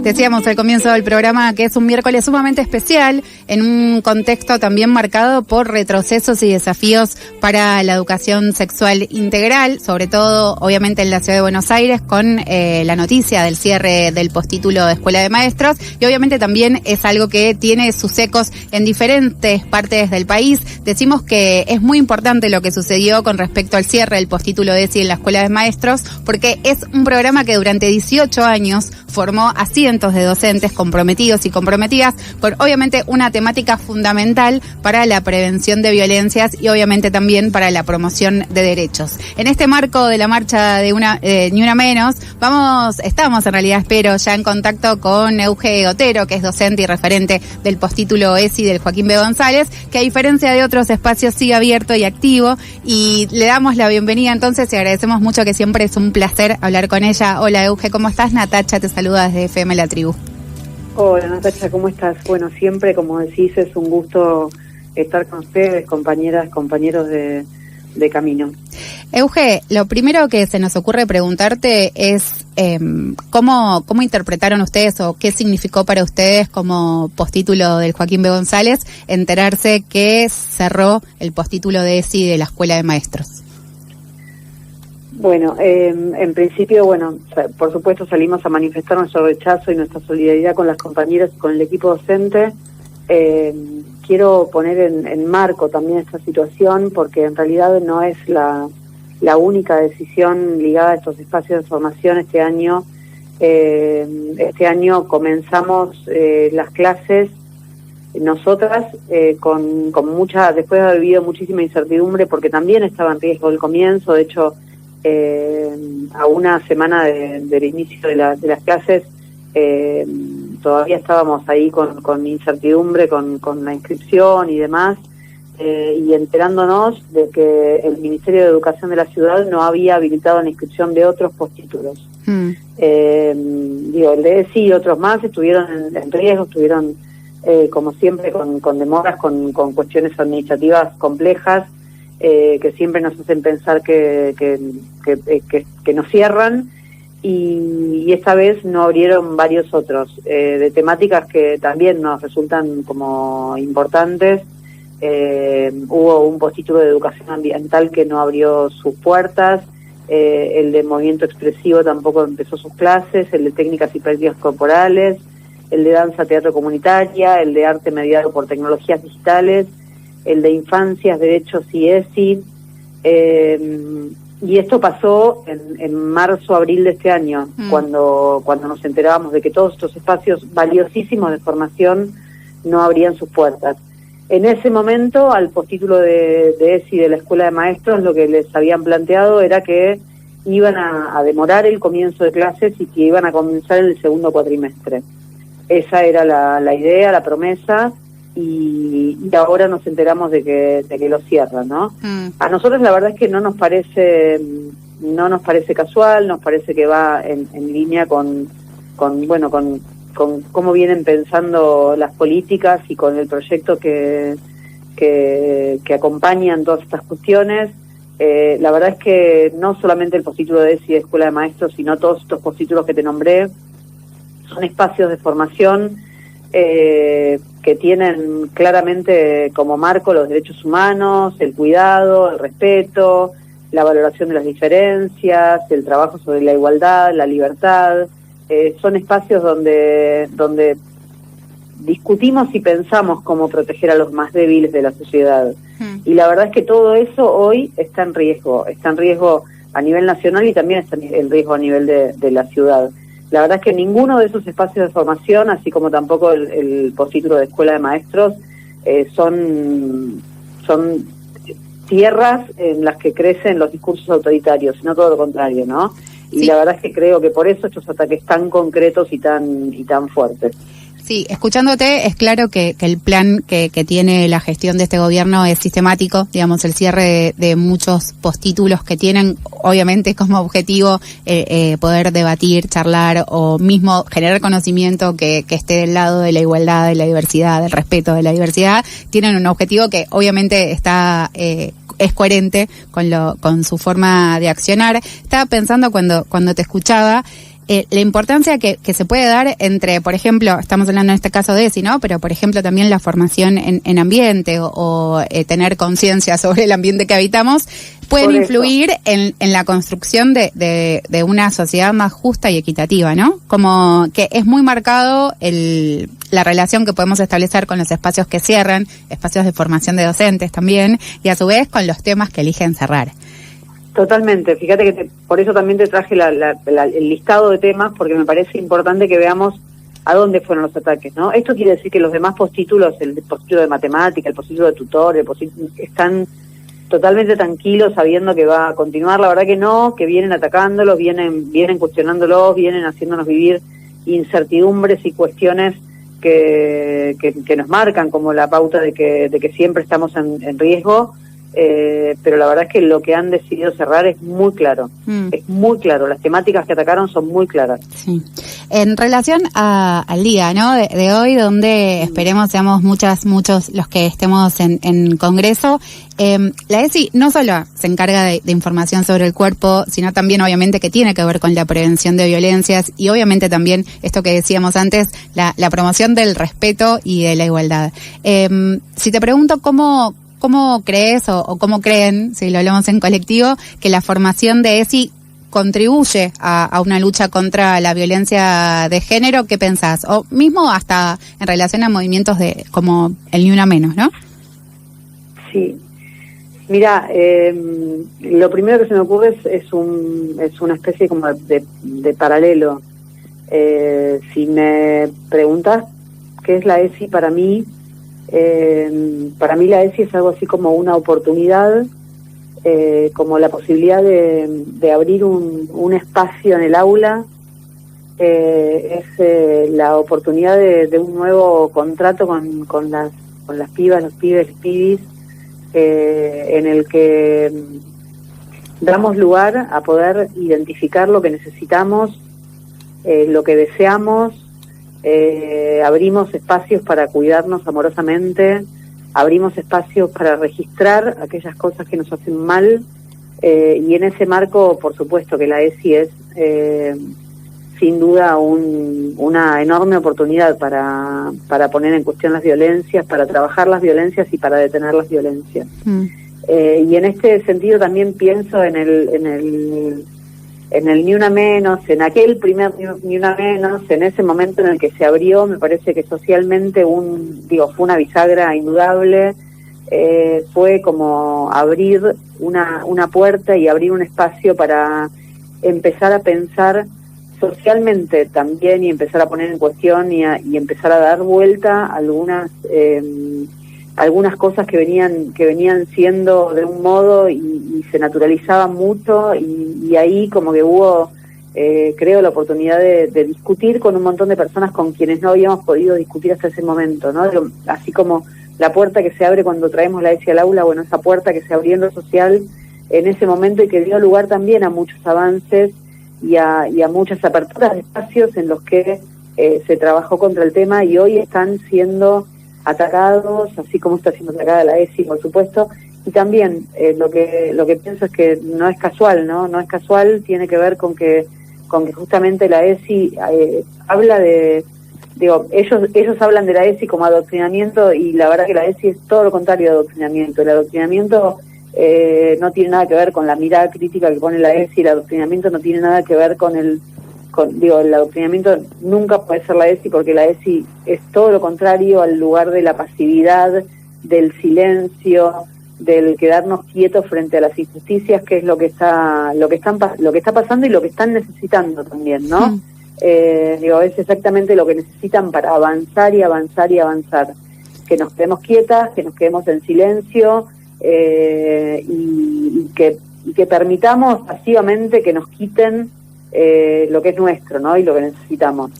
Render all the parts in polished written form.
Decíamos al comienzo del programa que es un miércoles sumamente especial, en un contexto también marcado por retrocesos y desafíos para la educación sexual integral, sobre todo obviamente en la ciudad de Buenos Aires, con la noticia del cierre del postítulo de Escuela de Maestros, y obviamente también es algo que tiene sus ecos en diferentes partes del país. Decimos que es muy importante lo que sucedió con respecto al cierre del postítulo de ESI en la Escuela de Maestros, porque es un programa que durante 18 años formó a cientos de docentes comprometidos y comprometidas con obviamente una temática fundamental para la prevención de violencias y obviamente también para la promoción de derechos. En este marco de la marcha de Ni Una Menos, estamos en realidad, espero, ya en contacto con Euge Otero, que es docente y referente del postítulo ESI del Joaquín B. González, que a diferencia de otros espacios sigue abierto y activo, y le damos la bienvenida entonces y agradecemos mucho, que siempre es un placer hablar con ella. Hola Euge, ¿cómo estás? Natacha te saluda desde FM La Tribu. Hola Natacha, ¿cómo estás? Bueno, siempre, como decís, es un gusto estar con ustedes, compañeras, compañeros de camino. Euge, lo primero que se nos ocurre preguntarte es ¿cómo interpretaron ustedes o qué significó para ustedes como postítulo del Joaquín B. González enterarse que cerró el postítulo de ESI de la Escuela de Maestros? Bueno, en principio, por supuesto salimos a manifestar nuestro rechazo y nuestra solidaridad con las compañeras y con el equipo docente. Quiero poner en marco también esta situación, porque en realidad no es la única decisión ligada a estos espacios de formación este año. Este año comenzamos las clases nosotras con mucha, después de haber vivido muchísima incertidumbre, porque también estaba en riesgo el comienzo. De hecho, a una semana del inicio de las clases, todavía estábamos ahí con incertidumbre, con la inscripción y demás, y enterándonos de que el Ministerio de Educación de la ciudad no había habilitado la inscripción de otros postítulos. El de ESI y otros más estuvieron en riesgo, estuvieron como siempre con demoras, con cuestiones administrativas complejas, que siempre nos hacen pensar que nos cierran, y esta vez no abrieron varios otros de temáticas que también nos resultan como importantes. Hubo un postítulo de educación ambiental que no abrió sus puertas, el de movimiento expresivo tampoco empezó sus clases, el de técnicas y prácticas corporales, el de danza teatro comunitaria, el de arte mediado por tecnologías digitales, el de infancias, derechos y ESI, y esto pasó en marzo, abril de este año, cuando nos enterábamos de que todos estos espacios valiosísimos de formación no abrían sus puertas. En ese momento, al postítulo de ESI de la Escuela de Maestros, lo que les habían planteado era que iban a demorar el comienzo de clases y que iban a comenzar en el segundo cuatrimestre. Esa era la idea, la promesa, y ahora nos enteramos de que lo cierran, ¿no? A nosotros la verdad es que no nos parece casual, nos parece que va en línea con cómo vienen pensando las políticas y con el proyecto que acompañan todas estas cuestiones. La verdad es que no solamente el postítulo de ESI de Escuela de Maestros, sino todos estos postítulos que te nombré, son espacios de formación que tienen claramente como marco los derechos humanos, el cuidado, el respeto, la valoración de las diferencias, el trabajo sobre la igualdad, la libertad. Son espacios donde discutimos y pensamos cómo proteger a los más débiles de la sociedad. Y la verdad es que todo eso hoy está en riesgo a nivel nacional y también está en riesgo a nivel de la ciudad. La verdad es que ninguno de esos espacios de formación, así como tampoco el postítulo de Escuela de Maestros, son tierras en las que crecen los discursos autoritarios, sino todo lo contrario, ¿no? Y sí, la verdad es que creo que por eso estos ataques tan concretos y tan fuertes. Sí, escuchándote es claro que el plan que tiene la gestión de este gobierno es sistemático, digamos, el cierre de muchos postítulos que tienen obviamente como objetivo poder debatir, charlar o mismo generar conocimiento que esté del lado de la igualdad, de la diversidad, del respeto de la diversidad. Tienen un objetivo que obviamente está es coherente con su forma de accionar. Estaba pensando cuando te escuchaba, la importancia que se puede dar entre, por ejemplo, estamos hablando en este caso de ESI, ¿no? Pero, por ejemplo, también la formación en ambiente o tener conciencia sobre el ambiente que habitamos, pueden influir en la construcción de una sociedad más justa y equitativa, ¿no? Como que es muy marcado la relación que podemos establecer con los espacios que cierran, espacios de formación de docentes también, y a su vez con los temas que eligen cerrar. Totalmente, fíjate que por eso también te traje el listado de temas, porque me parece importante que veamos a dónde fueron los ataques, ¿no? Esto quiere decir que los demás postítulos, el postítulo de matemática, el postítulo de tutor, están totalmente tranquilos sabiendo que va a continuar. La verdad que no, que vienen atacándolos, vienen cuestionándolos, vienen haciéndonos vivir incertidumbres y cuestiones que nos marcan como la pauta de que siempre estamos en riesgo. Pero la verdad es que lo que han decidido cerrar es muy claro, es muy claro, las temáticas que atacaron son muy claras. Sí. En relación al día, ¿no? de hoy, donde esperemos seamos muchos los que estemos en Congreso, la ESI no solo se encarga de información sobre el cuerpo, sino también obviamente que tiene que ver con la prevención de violencias y obviamente también esto que decíamos antes, la promoción del respeto y de la igualdad. Si te pregunto ¿Cómo crees o cómo creen, si lo hablamos en colectivo, que la formación de ESI contribuye a una lucha contra la violencia de género? ¿Qué pensás? O mismo hasta en relación a movimientos como el Ni Una Menos, ¿no? Sí. Mira, lo primero que se me ocurre es una especie como de paralelo. Si me preguntas qué es la ESI para mí la ESI es algo así como una oportunidad, como la posibilidad de abrir un espacio en el aula, es la oportunidad de un nuevo contrato con las pibas, los pibes, los pibis, en el que damos lugar a poder identificar lo que necesitamos, lo que deseamos. Abrimos espacios para cuidarnos amorosamente, abrimos espacios para registrar aquellas cosas que nos hacen mal, y en ese marco, por supuesto, que la ESI es sin duda una enorme oportunidad para poner en cuestión las violencias, para trabajar las violencias y para detener las violencias. Y en este sentido también pienso en el Ni Una Menos, en aquel primer Ni Una Menos, en ese momento en el que se abrió, me parece que socialmente fue una bisagra indudable, fue como abrir una puerta y abrir un espacio para empezar a pensar socialmente también y empezar a poner en cuestión y empezar a dar vuelta algunas cosas que venían siendo de un modo y se naturalizaban mucho y ahí como que hubo, creo, la oportunidad de discutir con un montón de personas con quienes no habíamos podido discutir hasta ese momento, ¿no? Así como la puerta que se abre cuando traemos la ESI al aula, bueno, esa puerta que se abrió en lo social en ese momento y que dio lugar también a muchos avances y a muchas aperturas de espacios en los que se trabajó contra el tema y hoy están siendo atacados, así como está siendo atacada la ESI, por supuesto, y también lo que pienso es que no es casual, no es casual, tiene que ver con que justamente la ESI habla ellos hablan de la ESI como adoctrinamiento y la verdad que la ESI es todo lo contrario de adoctrinamiento. El adoctrinamiento no tiene nada que ver con la mirada crítica que pone la ESI, el adoctrinamiento no tiene nada que ver con el adoctrinamiento nunca puede ser la ESI porque la ESI es todo lo contrario al lugar de la pasividad, del silencio, del quedarnos quietos frente a las injusticias, que es lo que está pasando y lo que están necesitando también, ¿no? Es exactamente lo que necesitan para avanzar y avanzar y avanzar. Que nos quedemos quietas, que nos quedemos en silencio y que permitamos pasivamente que nos quiten lo que es nuestro, ¿no? Y lo que necesitamos.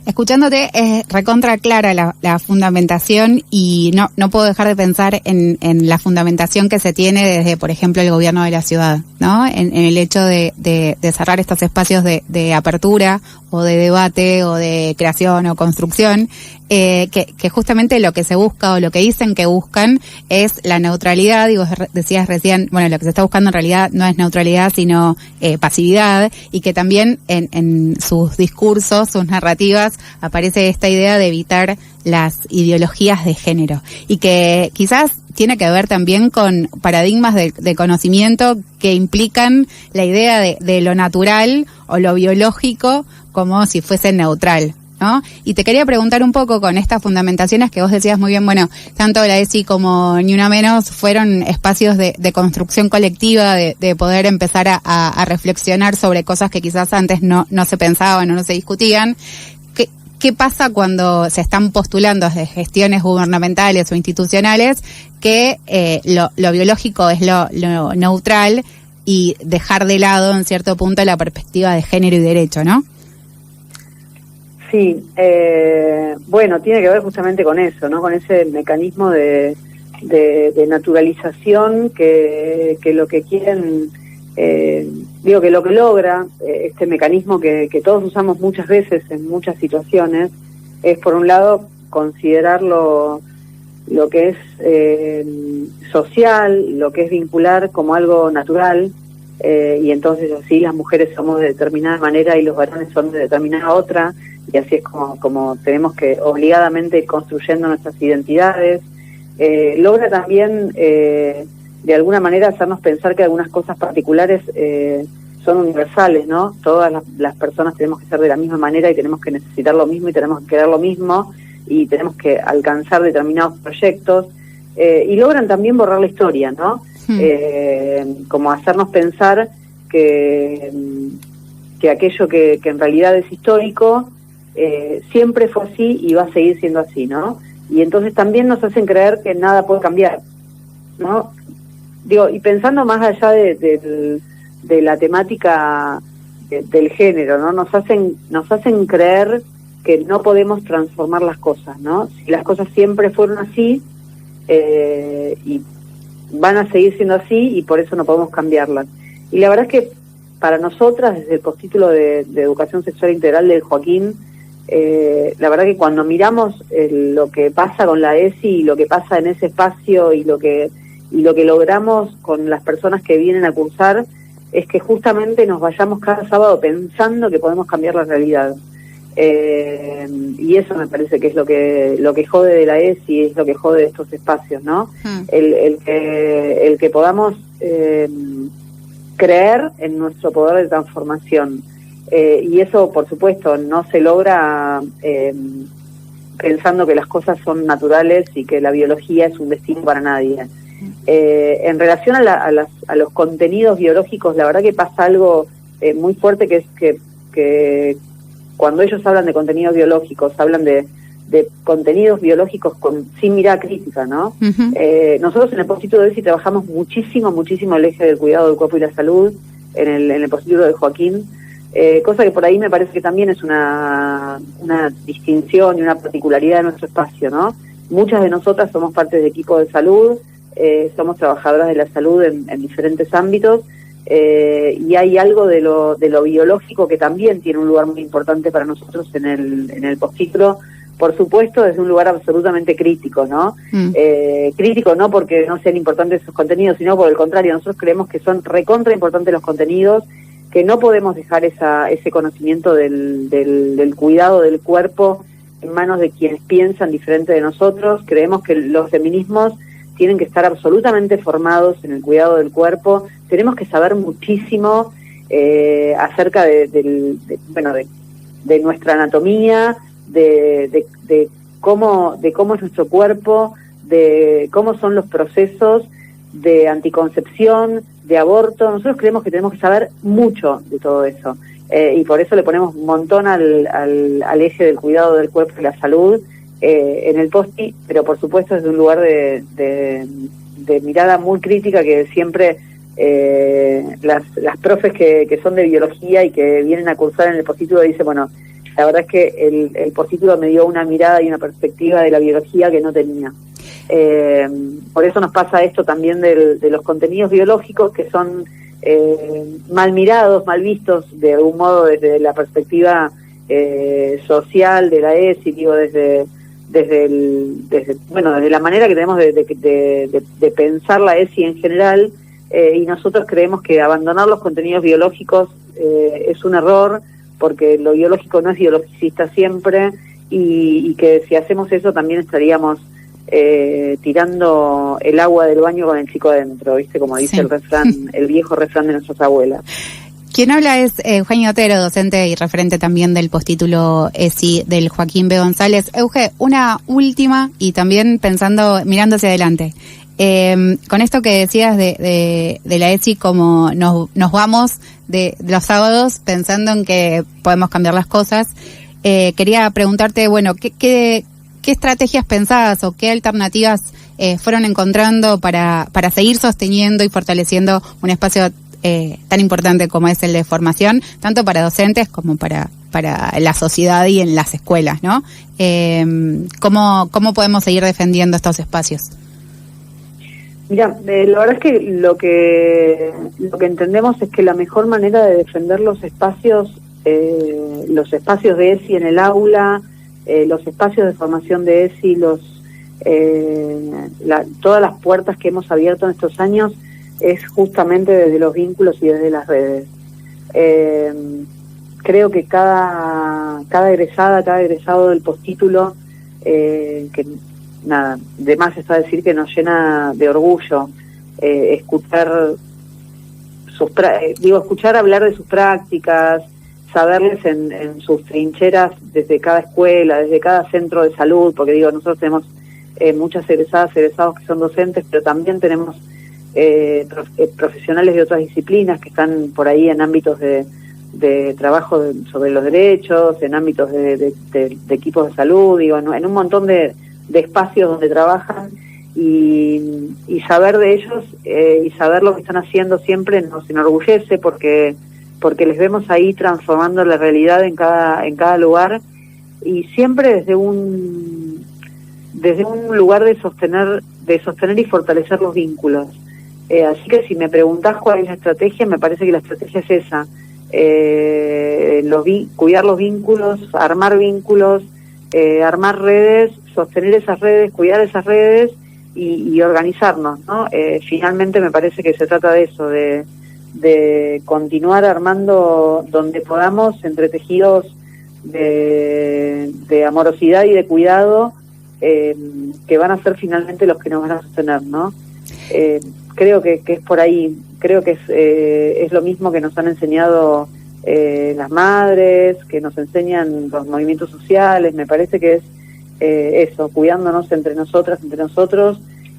Escuchándote es recontra clara la fundamentación y no puedo dejar de pensar en la fundamentación que se tiene desde, por ejemplo, el gobierno de la ciudad, ¿no? En el hecho de cerrar estos espacios de apertura o de debate o de creación o construcción, que justamente lo que se busca o lo que dicen que buscan es la neutralidad, y vos decías recién, bueno, lo que se está buscando en realidad no es neutralidad, sino pasividad, y que también en sus discursos, sus narrativas, aparece esta idea de evitar las ideologías de género, y que quizás tiene que ver también con paradigmas de conocimiento que implican la idea de lo natural o lo biológico como si fuese neutral, ¿no? Y te quería preguntar un poco con estas fundamentaciones que vos decías muy bien, bueno, tanto la ESI como Ni Una Menos fueron espacios de construcción colectiva, de poder empezar a reflexionar sobre cosas que quizás antes no se pensaban o no se discutían. ¿Qué pasa cuando se están postulando desde gestiones gubernamentales o institucionales que lo biológico es lo neutral y dejar de lado en cierto punto la perspectiva de género y derecho, ¿no? Sí, bueno, tiene que ver justamente con eso, ¿no? Con ese mecanismo de naturalización que lo que quieren, que lo que logra este mecanismo que todos usamos muchas veces en muchas situaciones, es por un lado considerar lo que es social, lo que es vincular como algo natural, y entonces así las mujeres somos de determinada manera y los varones son de determinada otra, y así es como tenemos que obligadamente ir construyendo nuestras identidades. Logra también de alguna manera hacernos pensar que algunas cosas particulares son universales, ¿no? Todas las personas tenemos que ser de la misma manera y tenemos que necesitar lo mismo y tenemos que querer lo mismo y tenemos que alcanzar determinados proyectos, y logran también borrar la historia, ¿no? Como hacernos pensar que aquello que en realidad es histórico siempre fue así y va a seguir siendo así, ¿no? Y entonces también nos hacen creer que nada puede cambiar, ¿no? Digo, y pensando más allá de la temática del género, ¿no? Nos hacen creer que no podemos transformar las cosas, ¿no? Si las cosas siempre fueron así, y van a seguir siendo así y por eso no podemos cambiarlas. Y la verdad es que para nosotras, desde el postítulo de Educación Sexual Integral del Joaquín, la verdad que cuando miramos lo que pasa con la ESI y lo que pasa en ese espacio y lo que logramos con las personas que vienen a cursar, es que justamente nos vayamos cada sábado pensando que podemos cambiar la realidad. Y eso me parece que es lo que jode de la ESI, es lo que jode de estos espacios, ¿no? El que podamos creer en nuestro poder de transformación. Y eso, por supuesto, no se logra pensando que las cosas son naturales y que la biología es un destino para nadie. En relación a los contenidos biológicos, la verdad que pasa algo muy fuerte, que es que cuando ellos hablan de contenidos biológicos, hablan de contenidos biológicos sin mirada crítica, ¿no? Nosotros en el postítulo de ESI trabajamos muchísimo el eje del cuidado del cuerpo y la salud en el postítulo de Joaquín, cosa que por ahí me parece que también es una distinción y una particularidad de nuestro espacio, ¿no? Muchas de nosotras somos parte del equipo de salud, somos trabajadoras de la salud en diferentes ámbitos, y hay algo de lo biológico que también tiene un lugar muy importante para nosotros en el postítulo, por supuesto desde un lugar absolutamente crítico, ¿no? Crítico no porque no sean importantes esos contenidos, sino por el contrario, nosotros creemos que son recontra importantes los contenidos, que no podemos dejar ese conocimiento del cuidado del cuerpo en manos de quienes piensan diferente de nosotros. Creemos que los feminismos tienen que estar absolutamente formados en el cuidado del cuerpo. Tenemos que saber muchísimo acerca de nuestra anatomía, de cómo es nuestro cuerpo, de cómo son los procesos de anticoncepción, de aborto. Nosotros creemos que tenemos que saber mucho de todo eso, y por eso le ponemos un montón al eje del cuidado del cuerpo y la salud en el posti, pero por supuesto desde un lugar de mirada muy crítica, que siempre las profes que son de biología y que vienen a cursar en el postítulo dicen, bueno, la verdad es que el postítulo me dio una mirada y una perspectiva de la biología que no tenía. Por eso nos pasa esto también de los contenidos biológicos, que son mal mirados, mal vistos de algún modo desde la perspectiva social de la ESI, digo, desde desde la manera que tenemos de pensar la ESI en general, y nosotros creemos que abandonar los contenidos biológicos es un error, porque lo biológico no es biologicista siempre, y que si hacemos eso también estaríamos tirando el agua del baño con el chico adentro, ¿viste? Como dice el refrán, el viejo refrán de nuestras abuelas. Quien habla es Eugenia Otero, docente y referente también del postítulo ESI del Joaquín B. González. Euge, una última y también mirando hacia adelante. Con esto que decías de la ESI, como nos vamos de los sábados pensando en que podemos cambiar las cosas, quería preguntarte, bueno, ¿qué estrategias pensadas o qué alternativas fueron encontrando para seguir sosteniendo y fortaleciendo un espacio tan importante como es el de formación, tanto para docentes como para la sociedad y en las escuelas, ¿no? ¿Cómo podemos seguir defendiendo estos espacios? Mira, la verdad es que lo que entendemos es que la mejor manera de defender los espacios de ESI en el aula, los espacios de formación de ESI, todas las puertas que hemos abierto en estos años, es justamente desde los vínculos y desde las redes. Creo que cada egresado del postítulo, que nada, de más está decir que nos llena de orgullo escuchar hablar de sus prácticas, saberles en sus trincheras desde cada escuela, desde cada centro de salud, porque nosotros tenemos muchas egresados que son docentes, pero también tenemos profesionales de otras disciplinas que están por ahí en ámbitos de trabajo sobre los derechos, en ámbitos de equipos de salud, en un montón de espacios donde trabajan, y saber de ellos y saber lo que están haciendo siempre nos enorgullece, porque les vemos ahí transformando la realidad en cada lugar, y siempre desde un lugar de sostener y fortalecer los vínculos. Así que si me preguntás cuál es la estrategia, me parece que la estrategia es esa: cuidar los vínculos, armar redes, sostener esas redes, cuidar esas redes y organizarnos, ¿no? Finalmente me parece que se trata de eso, de continuar armando donde podamos, entre tejidos de amorosidad y de cuidado, que van a ser finalmente los que nos van a sostener, ¿no? Creo que es por ahí, creo que es lo mismo que nos han enseñado las madres, que nos enseñan los movimientos sociales. Me parece que es eso, cuidándonos entre nosotros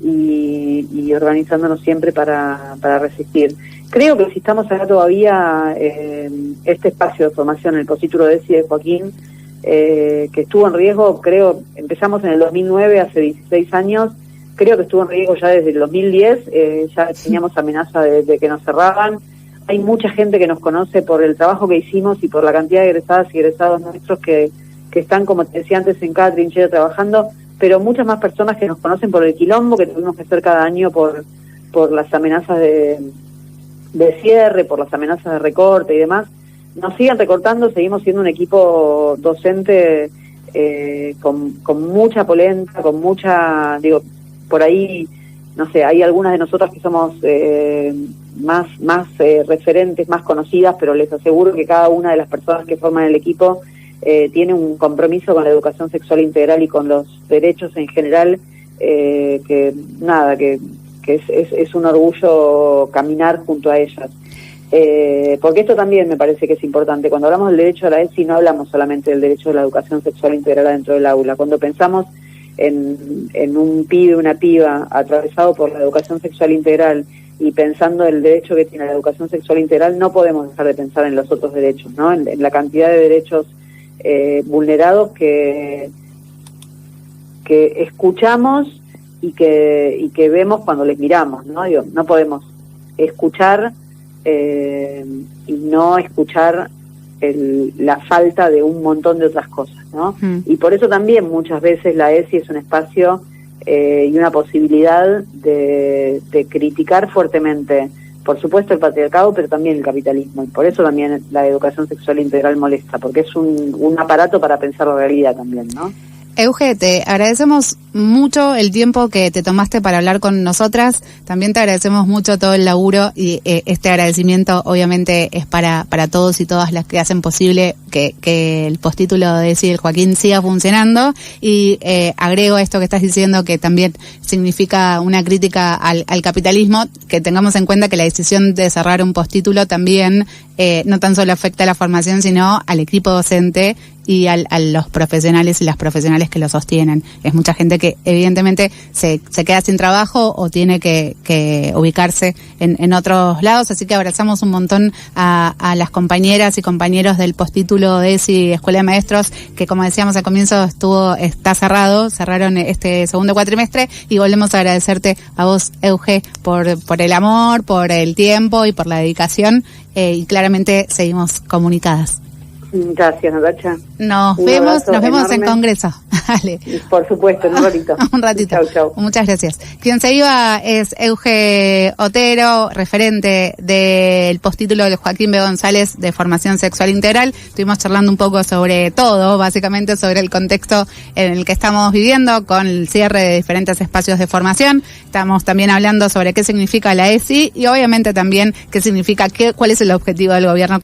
y organizándonos siempre para resistir. Creo que si estamos acá todavía, este espacio de formación, el postítulo de ESI de Joaquín, que estuvo en riesgo, empezamos en el 2009, hace 16 años, creo que estuvo en riesgo ya desde el 2010, ya teníamos amenaza de que nos cerraban. Hay mucha gente que nos conoce por el trabajo que hicimos y por la cantidad de egresadas y egresados nuestros que están, como te decía antes, en cada trinchera trabajando, pero muchas más personas que nos conocen por el quilombo que tuvimos que hacer cada año por las amenazas de cierre, por las amenazas de recorte y demás. Nos siguen recortando, seguimos siendo un equipo docente con mucha polenta, con mucha, por ahí, no sé, hay algunas de nosotras que somos más referentes, más conocidas, pero les aseguro que cada una de las personas que forman el equipo tiene un compromiso con la educación sexual integral y con los derechos en general, que es un orgullo caminar junto a ellas. Porque esto también me parece que es importante. Cuando hablamos del derecho a la ESI no hablamos solamente del derecho a la educación sexual integral dentro del aula. Cuando pensamos en un pibe, una piba atravesado por la educación sexual integral y pensando en el derecho que tiene la educación sexual integral, no podemos dejar de pensar en los otros derechos, ¿no? En la cantidad de derechos vulnerados que escuchamos y que vemos cuando les miramos, ¿no? No podemos escuchar y no escuchar la falta de un montón de otras cosas, ¿no? Y por eso también muchas veces la ESI es un espacio y una posibilidad de criticar fuertemente, por supuesto, el patriarcado, pero también el capitalismo, y por eso también la educación sexual integral molesta, porque es un aparato para pensar la realidad también, ¿no? Euge, te agradecemos mucho el tiempo que te tomaste para hablar con nosotras. También te agradecemos mucho todo el laburo y este agradecimiento obviamente es para todos y todas las que hacen posible que el postítulo de ESI del Joaquín siga funcionando. Y agrego esto que estás diciendo, que también significa una crítica al capitalismo, que tengamos en cuenta que la decisión de cerrar un postítulo también no tan solo afecta a la formación, sino al equipo docente y a los profesionales y las profesionales que lo sostienen. Es mucha gente que evidentemente se queda sin trabajo o tiene que ubicarse en otros lados, así que abrazamos un montón a las compañeras y compañeros del postítulo de ESI Escuela de Maestros, que como decíamos al comienzo está cerraron este segundo cuatrimestre, y volvemos a agradecerte a vos, Euge, por el amor, por el tiempo y por la dedicación, y claramente seguimos comunicadas. Gracias, Natacha. Nos vemos en Congreso. Dale. Por supuesto, en un ratito. Un ratito. Chau. Muchas gracias. Quien se iba es Euge Otero, referente del postítulo de Joaquín B. González de Formación Sexual Integral. Estuvimos charlando un poco sobre todo, básicamente sobre el contexto en el que estamos viviendo con el cierre de diferentes espacios de formación. Estamos también hablando sobre qué significa la ESI y obviamente también qué significa, cuál es el objetivo del gobierno